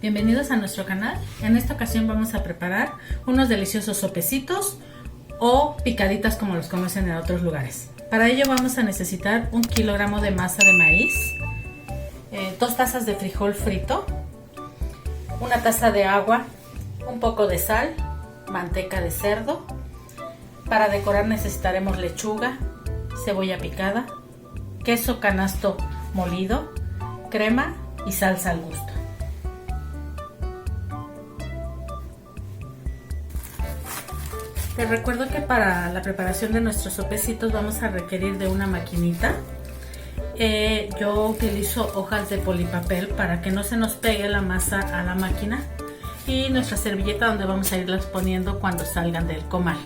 Bienvenidos a nuestro canal. En esta ocasión vamos a preparar unos deliciosos sopecitos o picaditas como los conocen en otros lugares. Para ello vamos a necesitar 1 kilogramo de masa de maíz, 2 tazas de frijol frito, 1 taza de agua, un poco de sal, manteca de cerdo. Para decorar necesitaremos lechuga, cebolla picada, queso canasto molido, crema y salsa al gusto. Les recuerdo que para la preparación de nuestros sopecitos vamos a requerir de una maquinita. Yo utilizo hojas de polipapel para que no se nos pegue la masa a la máquina, y nuestra servilleta donde vamos a irlas poniendo cuando salgan del comal.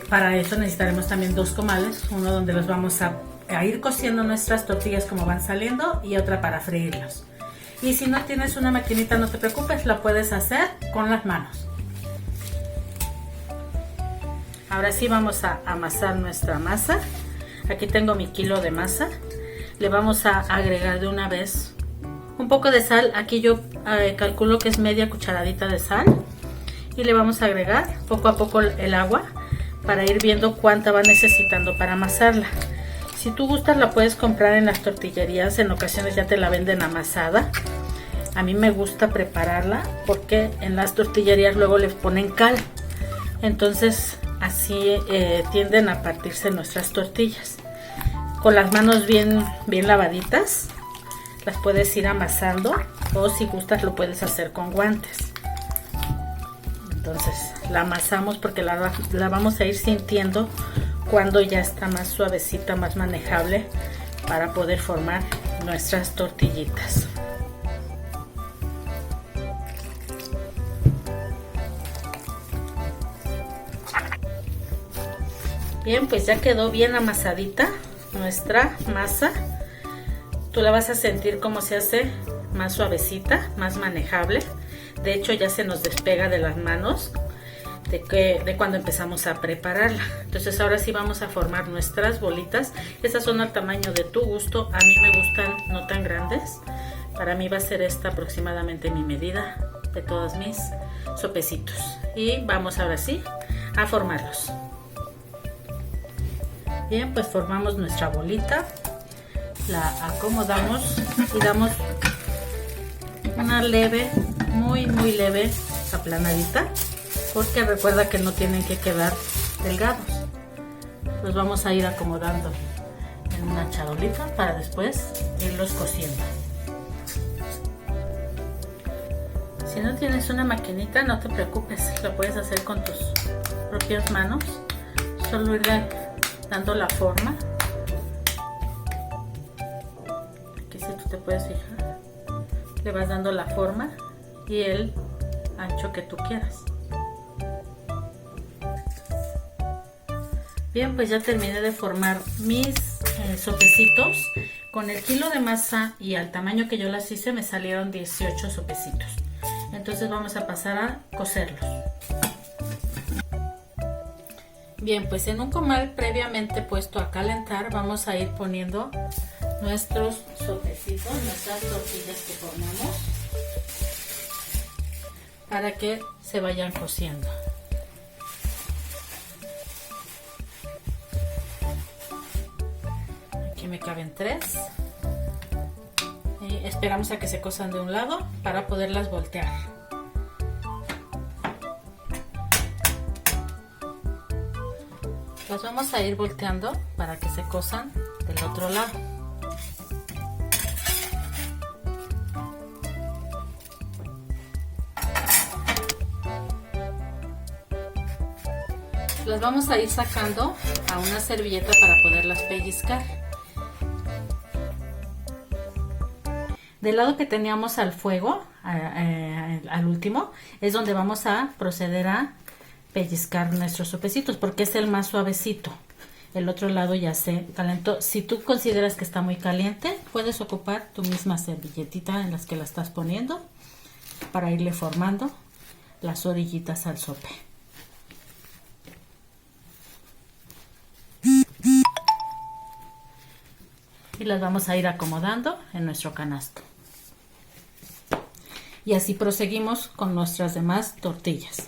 Para eso necesitaremos también 2 comales, uno donde los vamos a ir cociendo nuestras tortillas como van saliendo y otra para freírlos. Y si no tienes una maquinita, no te preocupes, la puedes hacer con las manos. Ahora sí vamos a amasar nuestra masa. Aquí tengo mi kilo de masa. Le vamos a agregar de una vez un poco de sal. Aquí yo calculo que es media cucharadita de sal. Y le vamos a agregar poco a poco el agua para ir viendo cuánta va necesitando para amasarla. Si tú gustas la puedes comprar en las tortillerías, en ocasiones ya te la venden amasada. A mí me gusta prepararla porque en las tortillerías luego les ponen cal. Entonces así tienden a partirse nuestras tortillas. Con las manos bien lavaditas las puedes ir amasando, o si gustas lo puedes hacer con guantes. Entonces la amasamos porque la vamos a ir sintiendo cuando ya está más suavecita, más manejable, para poder formar nuestras tortillitas. Bien, pues ya quedó bien amasadita nuestra masa. Tú la vas a sentir como se hace más suavecita, más manejable. De hecho ya se nos despega de las manos de cuando empezamos a prepararla. Entonces ahora sí vamos a formar nuestras bolitas. Estas son al tamaño de tu gusto. A mí me gustan no tan grandes. Para mí va a ser esta aproximadamente mi medida de todos mis sopecitos. Y vamos ahora sí a formarlos. Bien, pues formamos nuestra bolita, la acomodamos y damos una leve, muy leve aplanadita, porque recuerda que no tienen que quedar delgados. Los vamos a ir acomodando en una charolita para después irlos cociendo. Si no tienes una maquinita, no te preocupes, lo puedes hacer con tus propias manos. Solo irle dando la forma. Aquí si tú te puedes fijar, le vas dando la forma y el ancho que tú quieras. Bien, pues ya terminé de formar mis sopecitos. Con el kilo de masa y al tamaño que yo las hice me salieron 18 sopecitos. Entonces vamos a pasar a cocerlos. Bien, pues en un comal previamente puesto a calentar vamos a ir poniendo nuestros sopecitos, nuestras tortillas que formamos, para que se vayan cociendo. Aquí me caben 3 y esperamos a que se cosan de un lado para poderlas voltear. Las vamos a ir volteando para que se cosan del otro lado. Las vamos a ir sacando a una servilleta para poderlas pellizcar. Del lado que teníamos al fuego, al último, es donde vamos a proceder a pellizcar nuestros sopecitos porque es el más suavecito. El otro lado ya se calentó. Si tú consideras que está muy caliente, puedes ocupar tu misma servilletita en las que la estás poniendo para irle formando las orillitas al sope. Y las vamos a ir acomodando en nuestro canasto. Y así proseguimos con nuestras demás tortillas.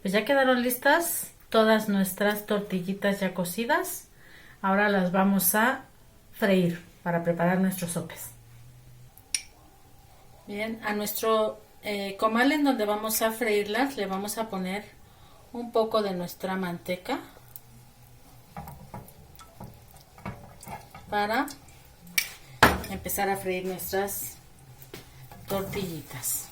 Pues ya quedaron listas todas nuestras tortillitas ya cocidas. Ahora las vamos a freír para preparar nuestros sopes. Bien, a nuestro comal en donde vamos a freírlas le vamos a poner un poco de nuestra manteca para empezar a freír nuestras tortillitas.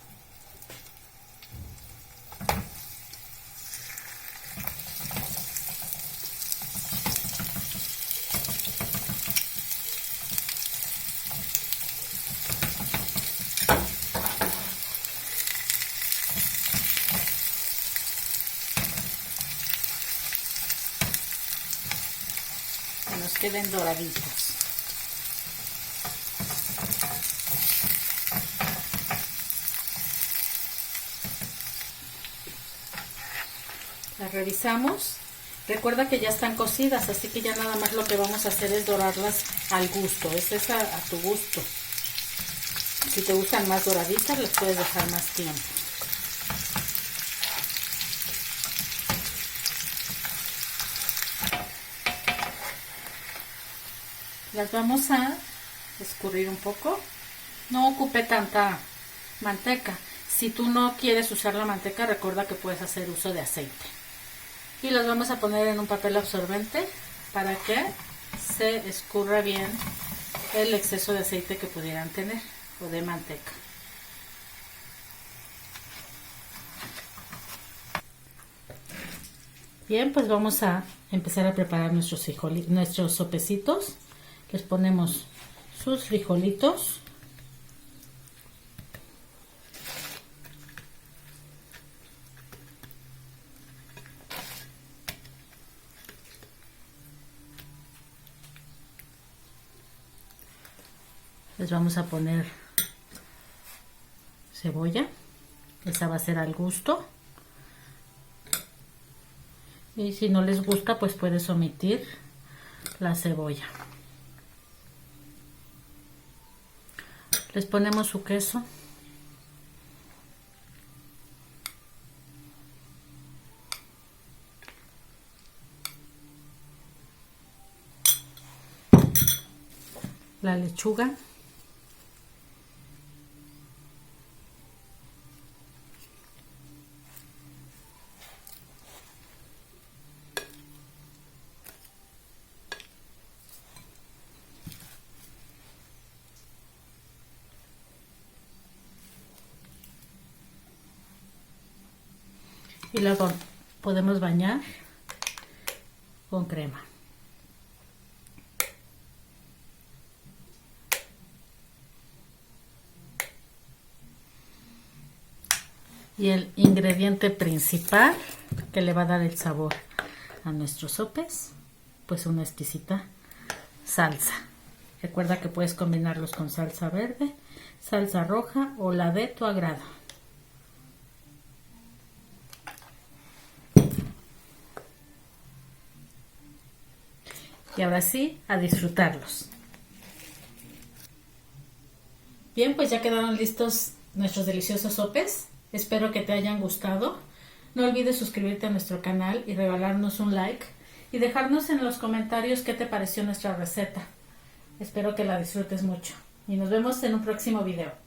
Que nos queden doraditos. Las revisamos. Recuerda que ya están cocidas, así que ya nada más lo que vamos a hacer es dorarlas al gusto. Es a tu gusto. Si te gustan más doraditas, les puedes dejar más tiempo. Las vamos a escurrir un poco. No ocupe tanta manteca. Si tú no quieres usar la manteca, recuerda que puedes hacer uso de aceite. Y las vamos a poner en un papel absorbente para que se escurra bien el exceso de aceite que pudieran tener o de manteca. Bien, pues vamos a empezar a preparar nuestros sopecitos. Les ponemos sus frijolitos. Les vamos a poner cebolla. Esa va a ser al gusto. Y si no les gusta, pues puedes omitir la cebolla. Les ponemos su queso. La lechuga. Y luego podemos bañar con crema. Y el ingrediente principal que le va a dar el sabor a nuestros sopes, pues una exquisita salsa. Recuerda que puedes combinarlos con salsa verde, salsa roja o la de tu agrado. Y ahora sí, a disfrutarlos. Bien, pues ya quedaron listos nuestros deliciosos sopes. Espero que te hayan gustado. No olvides suscribirte a nuestro canal y regalarnos un like y dejarnos en los comentarios qué te pareció nuestra receta. Espero que la disfrutes mucho y nos vemos en un próximo video.